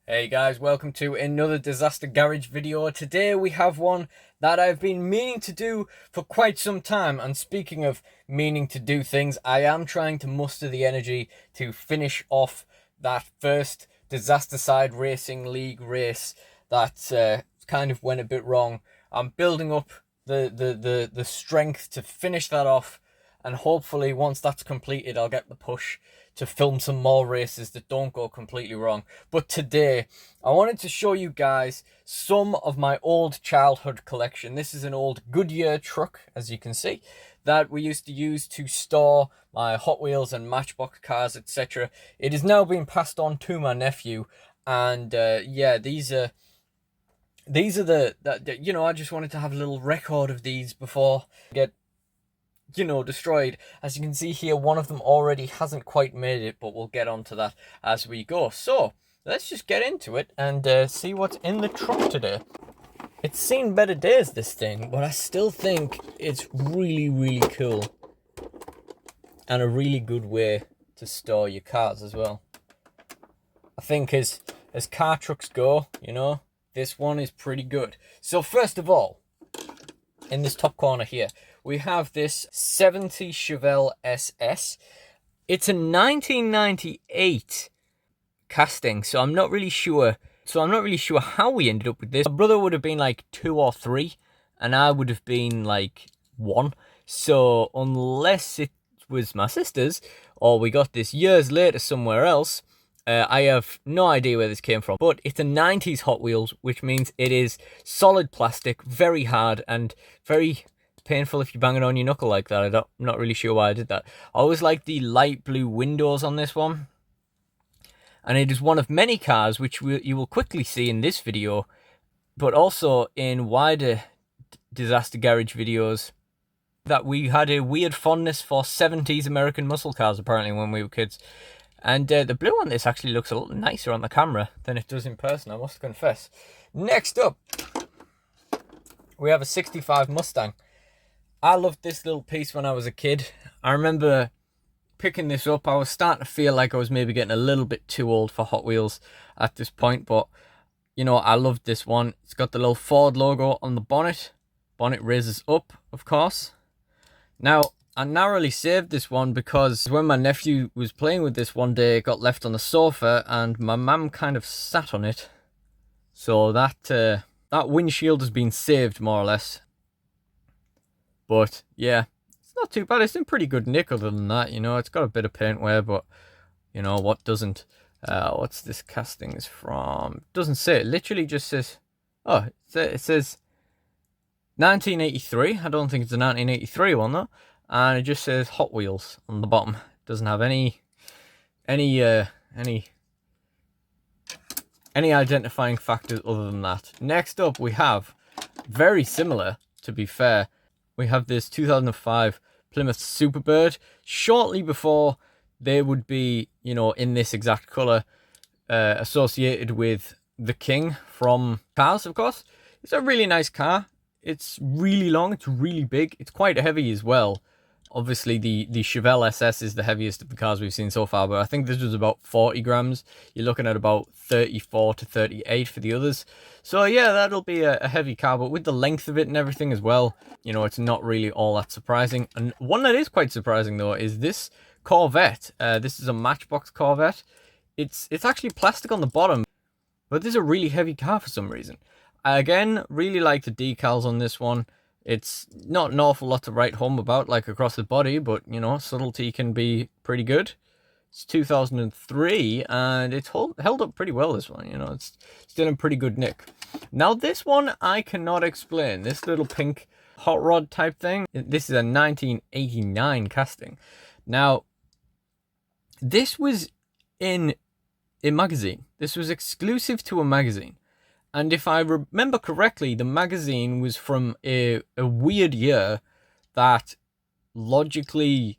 Hey guys, welcome to another Disaster Garage video. Today we have one that I've been meaning to do for quite some time. And speaking of meaning to do things, I am trying to muster the energy to finish off that first Disaster Side Racing League race that kind of went a bit wrong. I'm building up the strength to finish that off, and hopefully once that's completed I'll get the push to film some more races that don't go completely wrong. But today I wanted to show you guys some of my old childhood collection. This is an old Goodyear truck, as you can see, that we used to use to store my Hot Wheels and Matchbox cars, etc. It is now being passed on to my nephew, and yeah, these are the you know, I just wanted to have a little record of these before I get destroyed. As you can see here, one of them already hasn't quite made it, but we'll get onto that as we go. So let's just get into it and see what's in the truck today. It's seen better days, this thing, but I still think it's really cool and a really good way to store your cars as well. I think as car trucks go, this one is pretty good. So first of all, in this top corner here, we have this 70 Chevelle SS. It's a 1998 casting, so I'm not really sure how we ended up with this. My brother would have been like 2 or 3, and I would have been like 1. So unless it was my sister's, or we got this years later somewhere else, I have no idea where this came from. But it's a 90s Hot Wheels, which means it is solid plastic, very hard, and very painful if you bang it on your knuckle like that. I'm not really sure why I did that. I always like the light blue windows on this one, and it is one of many cars which you will quickly see in this video, but also in wider Disaster Garage videos, that we had a weird fondness for 70s American muscle cars apparently when we were kids. And the blue on this actually looks a little nicer on the camera than it does in person, I must confess. Next up, we have a 65 Mustang. I loved this little piece when I was a kid. I remember picking this up. I was starting to feel like I was maybe getting a little bit too old for Hot Wheels at this point, but I loved this one. It's got the little Ford logo on the bonnet. Bonnet raises up, of course. Now, I narrowly saved this one because when my nephew was playing with this one day, it got left on the sofa and my mum kind of sat on it. So that windshield has been saved more or less. But yeah, it's not too bad. It's in pretty good nick other than that, It's got a bit of paint wear, but what doesn't? What's this casting is from? It doesn't say. It literally just says, oh, it says 1983. I don't think it's a 1983 one though. And it just says Hot Wheels on the bottom. It doesn't have any identifying factors other than that. Next up, we have, very similar, to be fair, we have this 2005 Plymouth Superbird. Shortly before they would be, in this exact colour, associated with the King from Cars, of course. It's a really nice car. It's really long, it's really big, it's quite heavy as well. Obviously, the Chevelle SS is the heaviest of the cars we've seen so far, but I think this was about 40 grams. You're looking at about 34 to 38 for the others. So yeah, that'll be a heavy car, but with the length of it and everything as well, it's not really all that surprising. And one that is quite surprising, though, is this Corvette. This is a Matchbox Corvette. It's actually plastic on the bottom, but this is a really heavy car for some reason. Again, really like the decals on this one. It's not an awful lot to write home about, like across the body, but, subtlety can be pretty good. It's 2003, and it's held up pretty well, this one, It's still in pretty good nick. Now, this one I cannot explain. This little pink hot rod type thing, this is a 1989 casting. Now, this was in a magazine. This was exclusive to a magazine. And if I remember correctly, the magazine was from a weird year that logically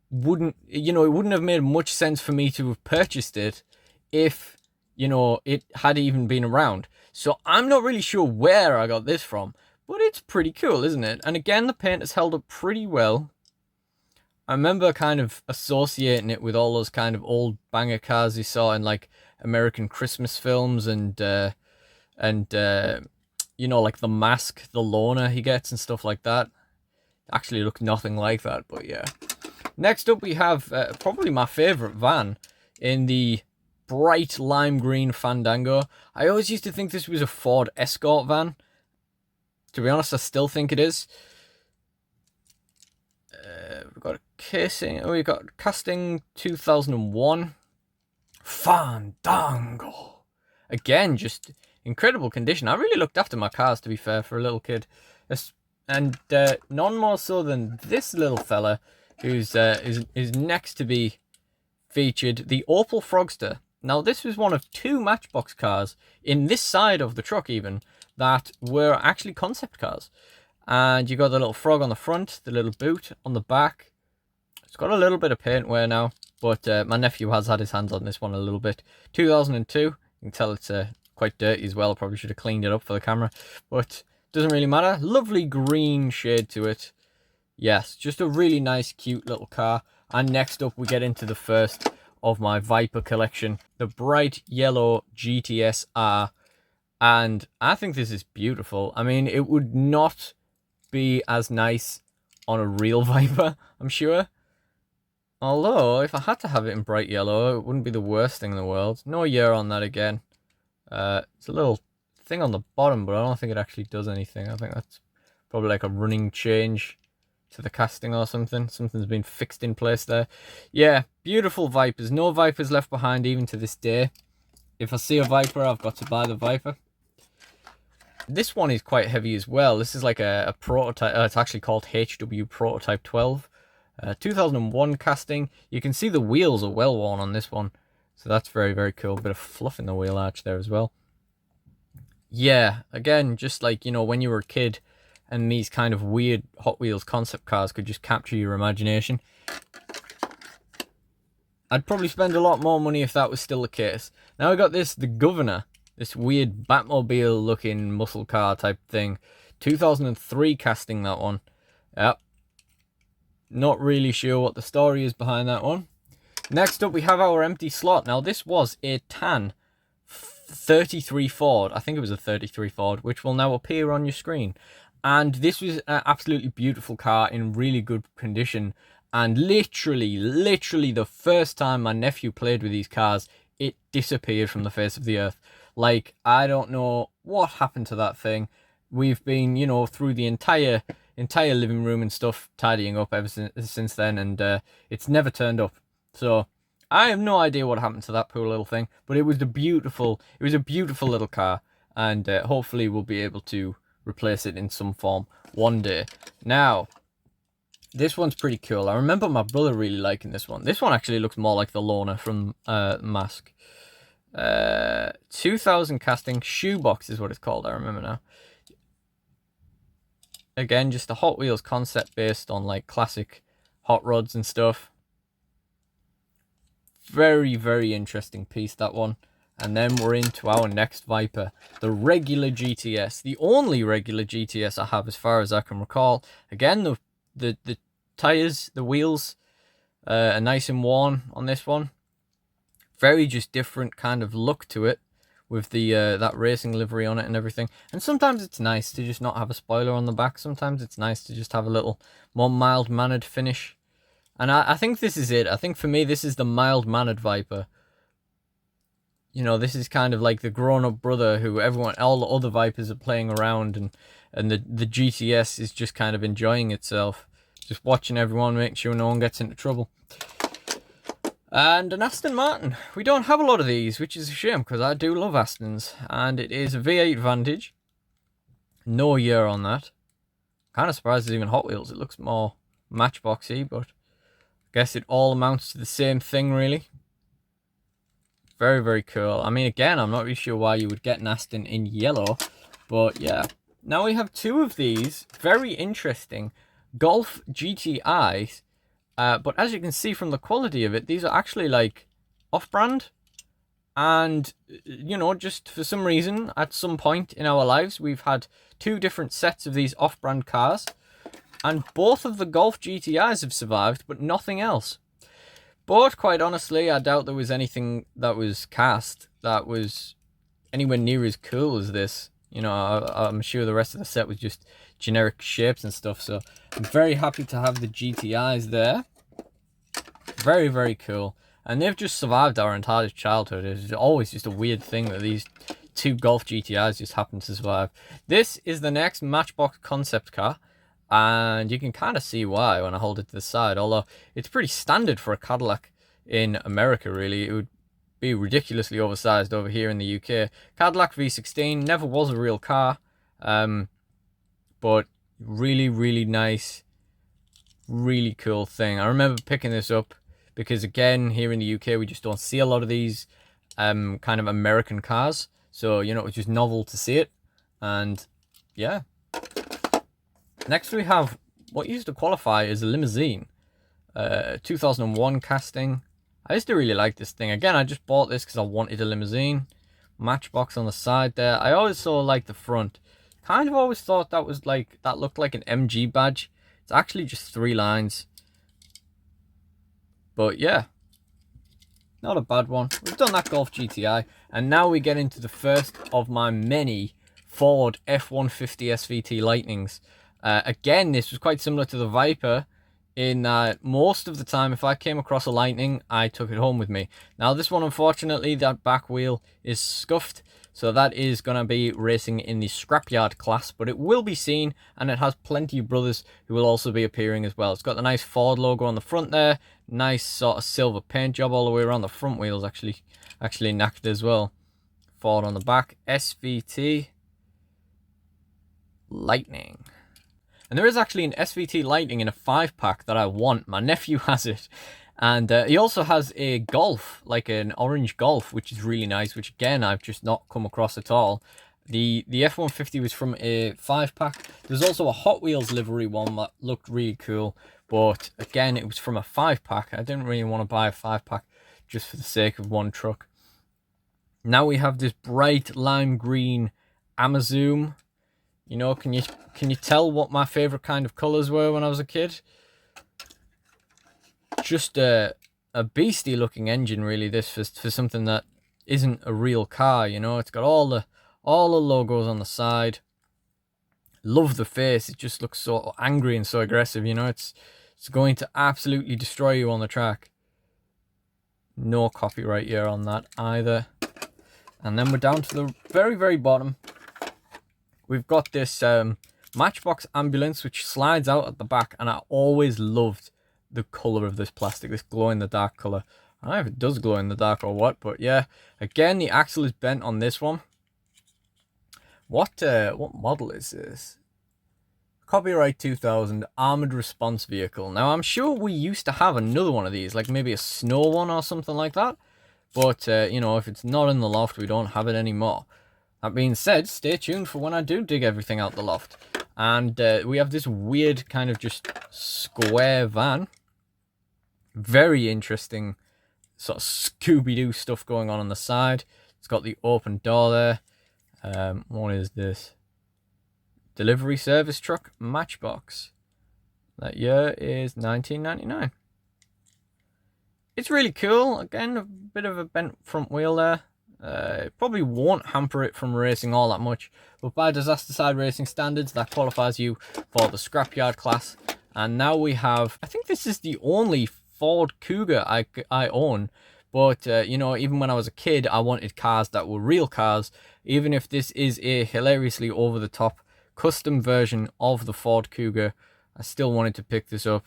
wouldn't have made much sense for me to have purchased it if, it had even been around. So I'm not really sure where I got this from, but it's pretty cool, isn't it? And again, the paint has held up pretty well. I remember kind of associating it with all those kind of old banger cars you saw in like American Christmas films and you know, like the mask, the loner he gets and stuff like that. Actually look nothing like that, but yeah. Next up we have probably my favourite van in the bright lime green Fandango. I always used to think this was a Ford Escort van. To be honest, I still think it is. We've got a casing. Oh, we've got casting 2001. Fandango. Again, just incredible condition. I really looked after my cars, to be fair, for a little kid. And none more so than this little fella, who's is next to be featured, the Opel Frogster. Now, this was one of 2 Matchbox cars in this side of the truck, even, that were actually concept cars. And you got the little frog on the front, the little boot on the back. It's got a little bit of paint wear now, but my nephew has had his hands on this one a little bit. 2002, you can tell it's quite dirty as well. Probably should have cleaned it up for the camera, but doesn't really matter. Lovely green shade to it. Yes, just a really nice, cute little car. And next up, we get into the first of my Viper collection, the bright yellow GTS R. And I think this is beautiful. I mean, it would not be as nice on a real Viper, I'm sure. Although, if I had to have it in bright yellow, it wouldn't be the worst thing in the world. No year on that again. It's a little thing on the bottom, but I don't think it actually does anything. I think that's probably like a running change to the casting or something. Something's been fixed in place there. Yeah, beautiful Vipers. No Vipers left behind even to this day. If I see a Viper, I've got to buy the Viper. This one is quite heavy as well. This is like a prototype. It's actually called HW Prototype 12. 2001 casting. You can see the wheels are well worn on this one. So that's very, very cool. Bit of fluff in the wheel arch there as well. Yeah, again, just like, you know, when you were a kid and these kind of weird Hot Wheels concept cars could just capture your imagination. I'd probably spend a lot more money if that was still the case. Now we got this, the Governor. This weird Batmobile looking muscle car type thing. 2003 casting, that one. Yep. Not really sure what the story is behind that one. Next up we have our empty slot. Now this was a tan 33 Ford. I think it was a 33 Ford, which will now appear on your screen. And this was an absolutely beautiful car in really good condition. And literally the first time my nephew played with these cars, it disappeared from the face of the earth. Like, I don't know what happened to that thing. We've been, you know, through the entire living room and stuff, tidying up ever since then, and it's never turned up. So I have no idea what happened to that poor little thing, but it was a beautiful little car, and hopefully we'll be able to replace it in some form one day. Now, this one's pretty cool. I remember my brother really liking this one. This one actually looks more like the Loner from Mask. 2000 casting Shoebox is what it's called. I remember now. Again, just a Hot Wheels concept based on like classic hot rods and stuff. Very, very interesting piece, that one. And then we're into our next Viper, the regular GTS, the only regular GTS I have as far as I can recall. Again, the tires, the wheels are nice and worn on this one. Very just different kind of look to it with the that racing livery on it and everything. And sometimes it's nice to just not have a spoiler on the back. Sometimes it's nice to just have a little more mild-mannered finish. And I think this is it. I think for me, this is the mild-mannered Viper. You know, this is kind of like the grown-up brother who all the other Vipers are playing around, and the GTS is just kind of enjoying itself. Just watching everyone, making sure no one gets into trouble. And an Aston Martin. We don't have a lot of these, which is a shame, because I do love Astons. And it is a V8 Vantage. No year on that. Kind of surprised it's even Hot Wheels. It looks more Matchboxy, but I guess it all amounts to the same thing, really. Very, very cool. I mean, again, I'm not really sure why you would get an Aston in yellow, but yeah. Now we have 2 of these very interesting Golf GTIs. But as you can see from the quality of it, these are actually like off-brand. And, you know, just for some reason, at some point in our lives, we've had 2 different sets of these off-brand cars. And both of the Golf GTIs have survived, but nothing else. But quite honestly, I doubt there was anything that was cast that was anywhere near as cool as this. You know, I'm sure the rest of the set was just generic shapes and stuff. So I'm very happy to have the GTIs there. Very, very cool. And they've just survived our entire childhood. It's always just a weird thing that these two Golf GTIs just happen to survive. This is the next Matchbox concept car. And you can kind of see why when I hold it to the side. Although it's pretty standard for a Cadillac in America, really. It would be ridiculously oversized over here in the UK. Cadillac V16 never was a real car. But really, really nice. Really cool thing. I remember picking this up because, again, here in the UK, we just don't see a lot of these kind of American cars. So, you know, it was just novel to see it. And, yeah. Next, we have what used to qualify as a limousine. 2001 casting. I used to really like this thing. Again, I just bought this because I wanted a limousine. Matchbox on the side there. I always saw like the front. Kind of always thought that was like, that looked like an MG badge. It's actually just 3 lines. But yeah, not a bad one. We've done that Golf GTI. And now we get into the first of my many Ford F-150 SVT Lightnings. Again, this was quite similar to the Viper in that most of the time if I came across a Lightning, I took it home with me. Now this one, unfortunately, that back wheel is scuffed. So that is going to be racing in the scrapyard class, but it will be seen, and it has plenty of brothers who will also be appearing as well. It's got the nice Ford logo on the front there, nice sort of silver paint job all the way around. The front wheels actually knacked as well. Ford on the back, SVT Lightning. And there is actually an SVT Lightning in a 5-pack that I want. My nephew has it. And he also has a Golf, like an orange Golf, which is really nice, which again, I've just not come across at all. The F-150 was from a 5-pack. There's also a Hot Wheels livery one that looked really cool. But again, it was from a 5-pack. I didn't really want to buy a 5-pack just for the sake of one truck. Now we have this bright lime green Amazoom. You know, can you tell what my favorite kind of colors were when I was a kid? Just a beastie looking engine, really, this for something that isn't a real car. You know, it's got all the logos on the side. Love the face. It just looks so angry and so aggressive. You know, it's going to absolutely destroy you on the track. No copyright here on that either. And then we're down to the very, very bottom. We've got this Matchbox ambulance which slides out at the back, and I always loved the color of this plastic, this glow in the dark color. I don't know if it does glow in the dark or what, but yeah. Again, the axle is bent on this one. What model is this? Copyright 2000 armored response vehicle. Now I'm sure we used to have another one of these, like maybe a snow one or something like that. But you know, if it's not in the loft, we don't have it anymore. That being said, stay tuned for when I do dig everything out the loft. And we have this weird kind of just square van. Very interesting sort of Scooby-Doo stuff going on the side. It's got the open door there. What is this? Delivery service truck Matchbox. That year is 1999. It's really cool. Again, a bit of a bent front wheel there. It probably won't hamper it from racing all that much, but by disaster side racing standards, that qualifies you for the scrapyard class. And now we have, I think this is the only Ford Cougar I own, but you know, even when I was a kid, I wanted cars that were real cars. Even if this is a hilariously over the top custom version of the Ford Cougar, I still wanted to pick this up.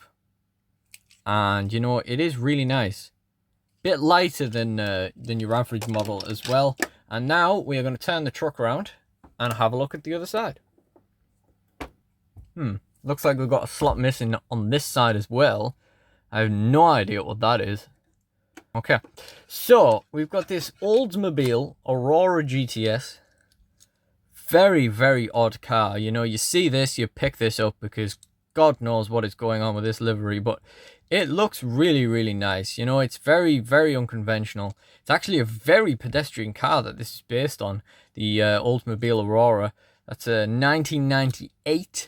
And you know, it is really nice. Bit lighter than your average model as well. And now we are going to turn the truck around and have a look at the other side. Looks like we've got a slot missing on this side as well. I have no idea what that is. Okay, so we've got this Oldsmobile Aurora GTS. Very, very odd car. You know, you see this, you pick this up because God knows what is going on with this livery, but it looks really, really nice. You know, it's very, very unconventional. It's actually a very pedestrian car that this is based on, the Oldsmobile Aurora. That's a 1998.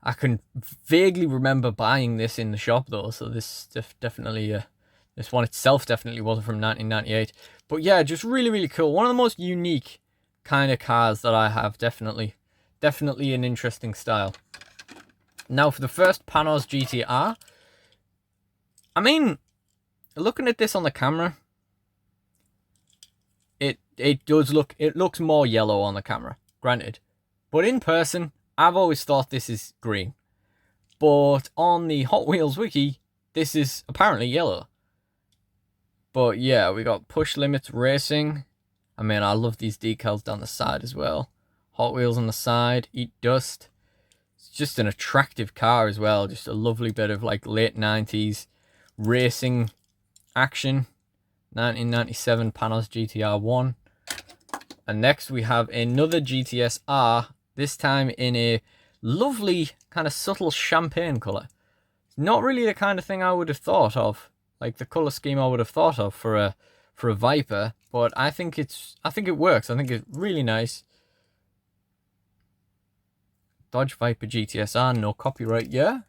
I can vaguely remember buying this in the shop though, so this definitely, this one itself definitely wasn't from 1998. But yeah, just really, really cool. One of the most unique kind of cars that I have, definitely. Definitely an interesting style. Now for the first Panos GTR. I mean, looking at this on the camera, it does look, it looks more yellow on the camera, granted. But in person, I've always thought this is green. But on the Hot Wheels wiki, this is apparently yellow. But yeah, we got Push Limits Racing. I mean, I love these decals down the side as well. Hot Wheels on the side, Eat Dust. It's just an attractive car as well. Just a lovely bit of like late 90s racing action. 1997 Panos GTR 1. And next we have another GTS R, this time in a lovely kind of subtle champagne colour. Not really the kind of thing I would have thought of, like the colour scheme I would have thought of for a Viper, but I think it works. I think it's really nice. Dodge Viper GTS R, no copyright year.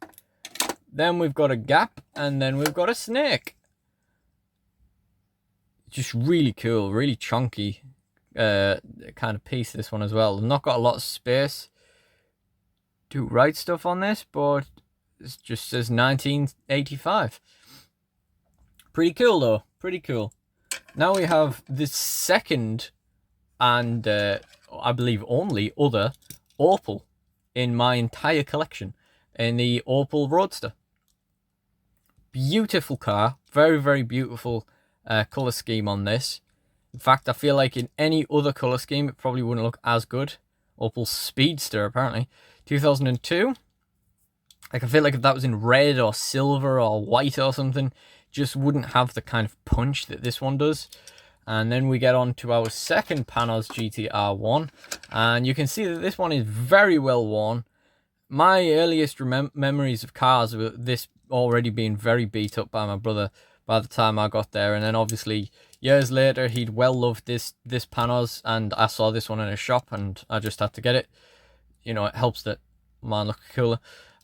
Then we've got a Gap, and then we've got a Snake. Just really cool, really chunky kind of piece, this one as well. Not got a lot of space to write stuff on this, but it just says 1985. Pretty cool though, pretty cool. Now we have the second and I believe only other Opel in my entire collection, in the Opel Roadster. Beautiful car, very, very beautiful colour scheme on this. In fact, I feel like in any other colour scheme, it probably wouldn't look as good. Opel Speedster, apparently. 2002. Like, I feel like if that was in red or silver or white or something, just wouldn't have the kind of punch that this one does. And then we get on to our second Panos GTR 1. And you can see that this one is very well worn. My earliest memories of cars were this already being very beat up by my brother by the time I got there. And then obviously years later, he'd well loved this Panos, and I saw this one in a shop and I just had to get it. You know, it helps that mine look cooler.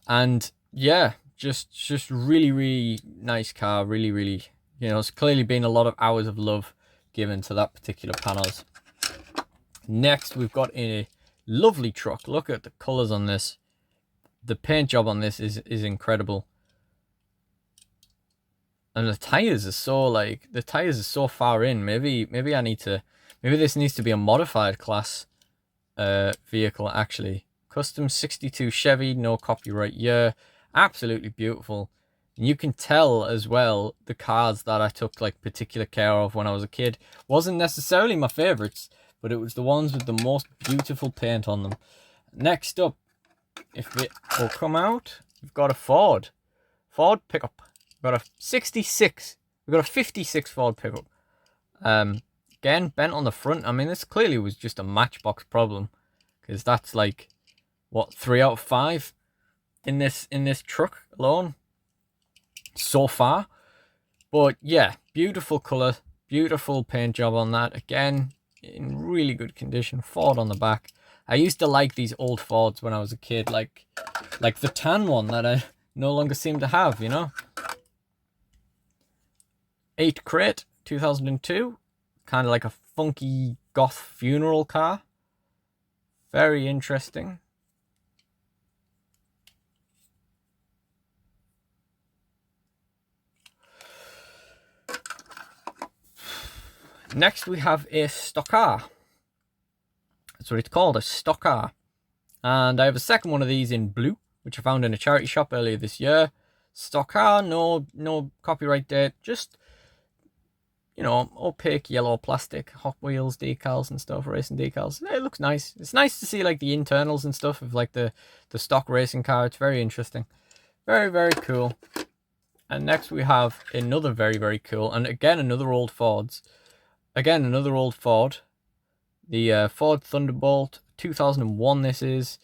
And yeah, just really, really nice car. Really, really, you know, it's clearly been a lot of hours of love given to that particular Panos. Next, we've got a lovely truck. Look at the colors on this. The paint job on this is incredible. And the tires are so far in. Maybe this needs to be a modified class vehicle actually. Custom 62 Chevy, no copyright year. Absolutely beautiful. And you can tell as well the cars that I took like particular care of when I was a kid wasn't necessarily my favorites, but it was the ones with the most beautiful paint on them. Next up, if it will come out, we've got a Ford pickup. We've got a 66. We've got a 56 Ford pickup. Again, bent on the front. I mean, this clearly was just a Matchbox problem, because that's like, what, 3 out of 5 in this truck alone so far. But yeah, beautiful color, beautiful paint job on that. Again, in really good condition. Ford on the back. I used to like these old Fords when I was a kid, like the tan one that I no longer seem to have, you know. 8 Crate, 2002. Kind of like a funky goth funeral car. Very interesting. Next we have a stock car. That's what it's called, a stock car. And I have a second one of these in blue, which I found in a charity shop earlier this year. Stock car, no copyright date, just, you know, opaque yellow plastic, Hot Wheels decals and stuff, racing decals. It looks nice. It's nice to see like the internals and stuff of like the stock racing car. It's very interesting. Very, very cool. And next we have another very, very cool, and again another old Fords. Again, another old Ford. The Ford Thunderbolt, 2001 this is.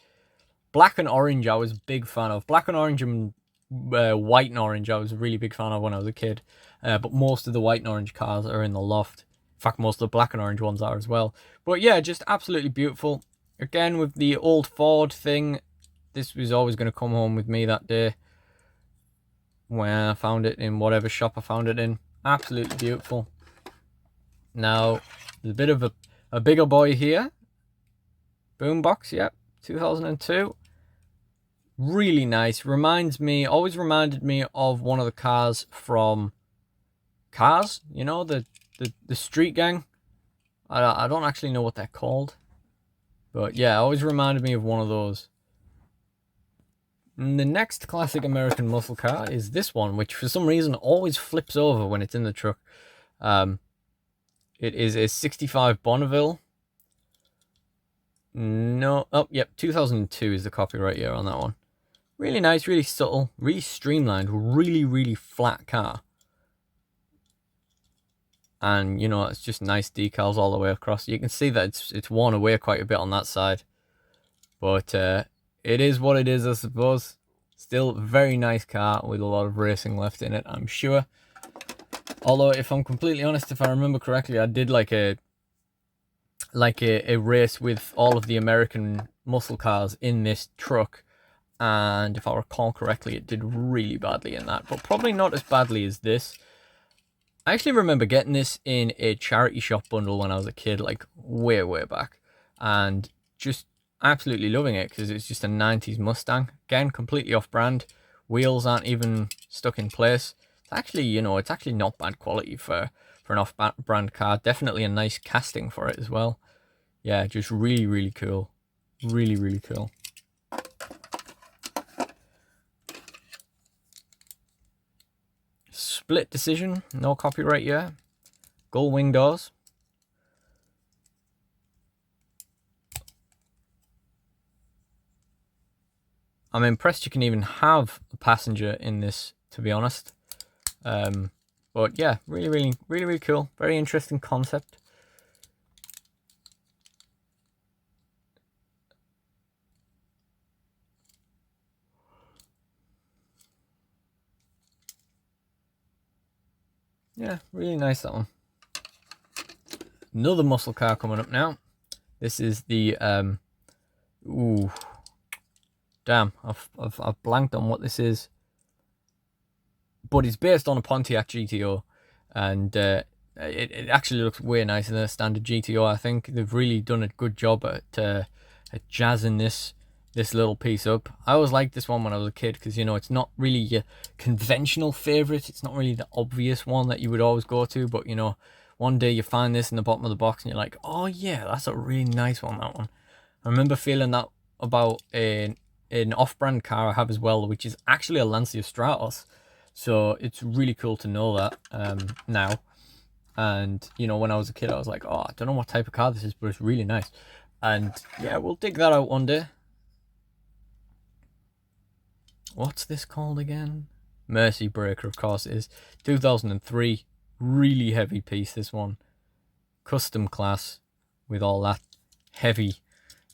Black and orange I was a big fan of. Black and orange and white and orange I was a really big fan of when I was a kid. But most of the white and orange cars are in the loft. In fact, most of the black and orange ones are as well. But yeah, just absolutely beautiful. Again, with the old Ford thing, this was always going to come home with me that day when I found it in whatever shop I found it in. Absolutely beautiful. Now, there's a bit of a bigger boy here. Boombox, yep, 2002. Really nice. Always reminded me of one of the cars from Cars, you know, the street gang. I don't actually know what they're called. But yeah, always reminded me of one of those. And the next classic American muscle car is this one, which for some reason always flips over when it's in the truck. It is a 65 Bonneville. No, oh, yep, 2002 is the copyright year on that one. Really nice, really subtle, really streamlined, really, really flat car. And, you know, it's just nice decals all the way across. You can see that it's worn away quite a bit on that side. But it is what it is, I suppose. Still very nice car with a lot of racing left in it, I'm sure. Although, if I'm completely honest, if I remember correctly, I did like a race with all of the American muscle cars in this truck. And if I recall correctly, it did really badly in that. But probably not as badly as this. I actually remember getting this in a charity shop bundle when I was a kid, like way, way back. And just absolutely loving it because it's just a 90s Mustang. Again, completely off-brand. Wheels aren't even stuck in place. It's actually, you know, it's actually not bad quality for an off-brand car. Definitely a nice casting for it as well. Yeah, just really, really cool. Really, really cool. Split decision, no copyright yet. Gull wing doors. I'm impressed you can even have a passenger in this, to be honest. But yeah, really cool. Very interesting concept. Yeah, really nice, that one. Another muscle car coming up now. This is the ooh, damn, I've blanked on what this is. But it's based on a Pontiac GTO, and it actually looks way nicer than a standard GTO. I think they've really done a good job at jazzing this little piece up. I always liked this one when I was a kid because, you know, it's not really your conventional favorite. It's not really the obvious one that you would always go to, but, you know, one day you find this in the bottom of the box and you're like, oh yeah, that's a really nice one, that one. I remember feeling that about an off-brand car I have as well, which is actually a Lancia Stratos. So it's really cool to know that now. And, you know, when I was a kid, I was like, oh, I don't know what type of car this is, but it's really nice. And yeah, we'll dig that out one day. What's this called again? Mercy Breaker, of course it is. 2003. Really heavy piece, this one. Custom class with all that heavy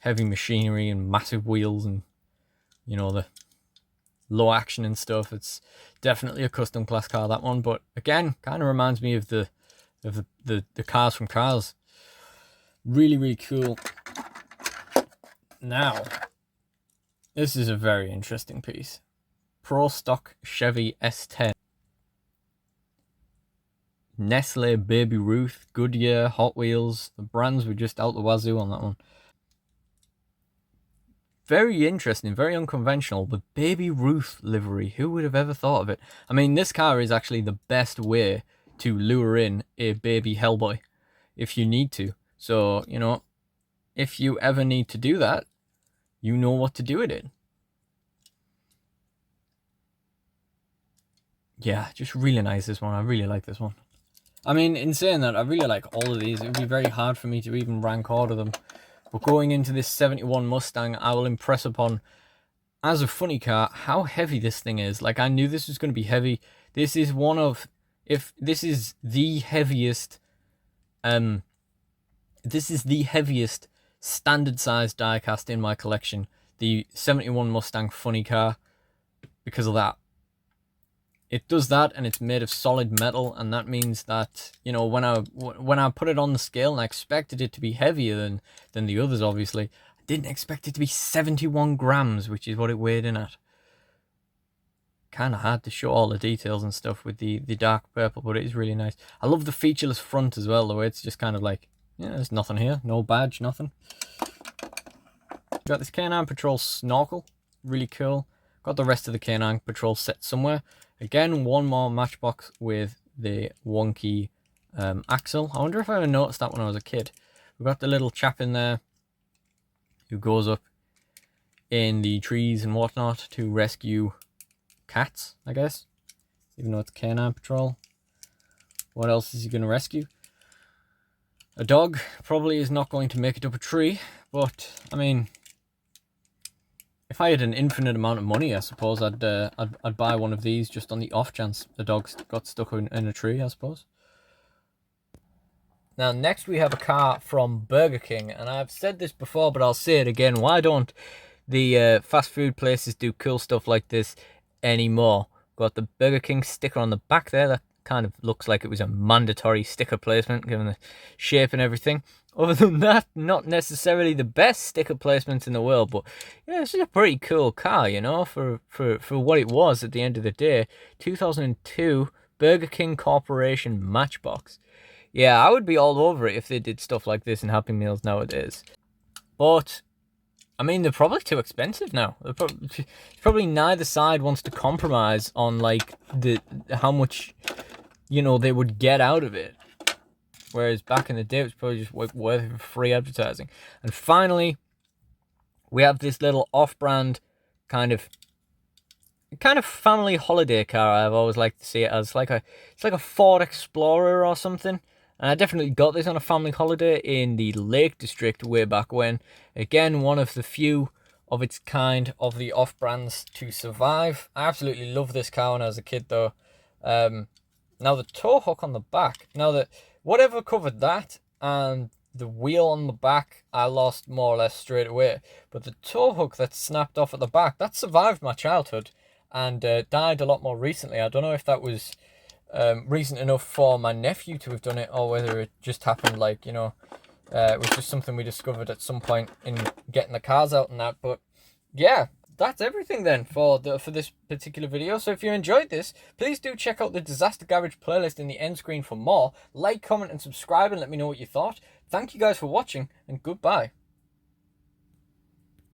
machinery and massive wheels and, you know, the low action and stuff. It's definitely a custom class car, that one. But again, kind of reminds me of the cars from Cars. Really cool. Now, this is a very interesting piece. Pro Stock Chevy S10. Nestle, Baby Ruth, Goodyear, Hot Wheels. The brands were just out the wazoo on that one. Very interesting, very unconventional. The Baby Ruth livery. Who would have ever thought of it? I mean, this car is actually the best way to lure in a baby Hellboy if you need to. So, you know, if you ever need to do that, you know what to do with it. Yeah, just really nice, this one. I really like this one. I mean, in saying that, I really like all of these. It would be very hard for me to even rank order them. But going into this 71 Mustang, I will impress upon, as a funny car, how heavy this thing is. Like, I knew this was going to be heavy. This is one of, if this is the heaviest, standard size diecast in my collection. The 71 Mustang funny car, because of that. It does that, and it's made of solid metal, and that means that, you know, when I put it on the scale, and I expected it to be heavier than the others, obviously, I didn't expect it to be 71 grams, which is what it weighed in at. kind of hard to show all the details and stuff with the dark purple, but it is really nice. I love the featureless front as well, the way it's just kind of like, yeah, there's nothing here, no badge, nothing. Got this Canine Patrol snorkel, really cool. Got the rest of the Canine Patrol set somewhere. Again, one more Matchbox with the wonky axle. I wonder if I ever noticed that when I was a kid. We've got the little chap in there who goes up in the trees and whatnot to rescue cats, I guess. Even though it's Canine Patrol. What else is he going to rescue? A dog probably is not going to make it up a tree, but I mean, if I had an infinite amount of money, I suppose I'd buy one of these just on the off chance the dog got stuck in a tree, I suppose. Now, next we have a car from Burger King, and I've said this before, but I'll say it again. Why don't the fast food places do cool stuff like this anymore? Got the Burger King sticker on the back there. That kind of looks like it was a mandatory sticker placement, given the shape and everything. Other than that, not necessarily the best sticker placements in the world, but yeah, it's just a pretty cool car, you know, for what it was at the end of the day. 2002 Burger King Corporation Matchbox. Yeah, I would be all over it if they did stuff like this in Happy Meals nowadays. But I mean, they're probably too expensive now. Probably neither side wants to compromise on like how much, you know, they would get out of it. Whereas back in the day, it was probably just worth free advertising. And finally, we have this little off-brand kind of family holiday car. I've always liked to see it as it's like a Ford Explorer or something. And I definitely got this on a family holiday in the Lake District way back when. Again, one of the few of its kind of the off-brands to survive. I absolutely love this car when I was a kid, though. Now, the tow hook on the back. Now, whatever covered that and the wheel on the back, I lost more or less straight away. But the tow hook that snapped off at the back, that survived my childhood and died a lot more recently. I don't know if that was recent enough for my nephew to have done it, or whether it just happened, like, you know, it was just something we discovered at some point in getting the cars out and that. But yeah, that's everything then for this particular video. So if you enjoyed this, please do check out the Disaster Garage playlist in the end screen for more. Like, comment and subscribe and let me know what you thought. Thank you guys for watching, and goodbye.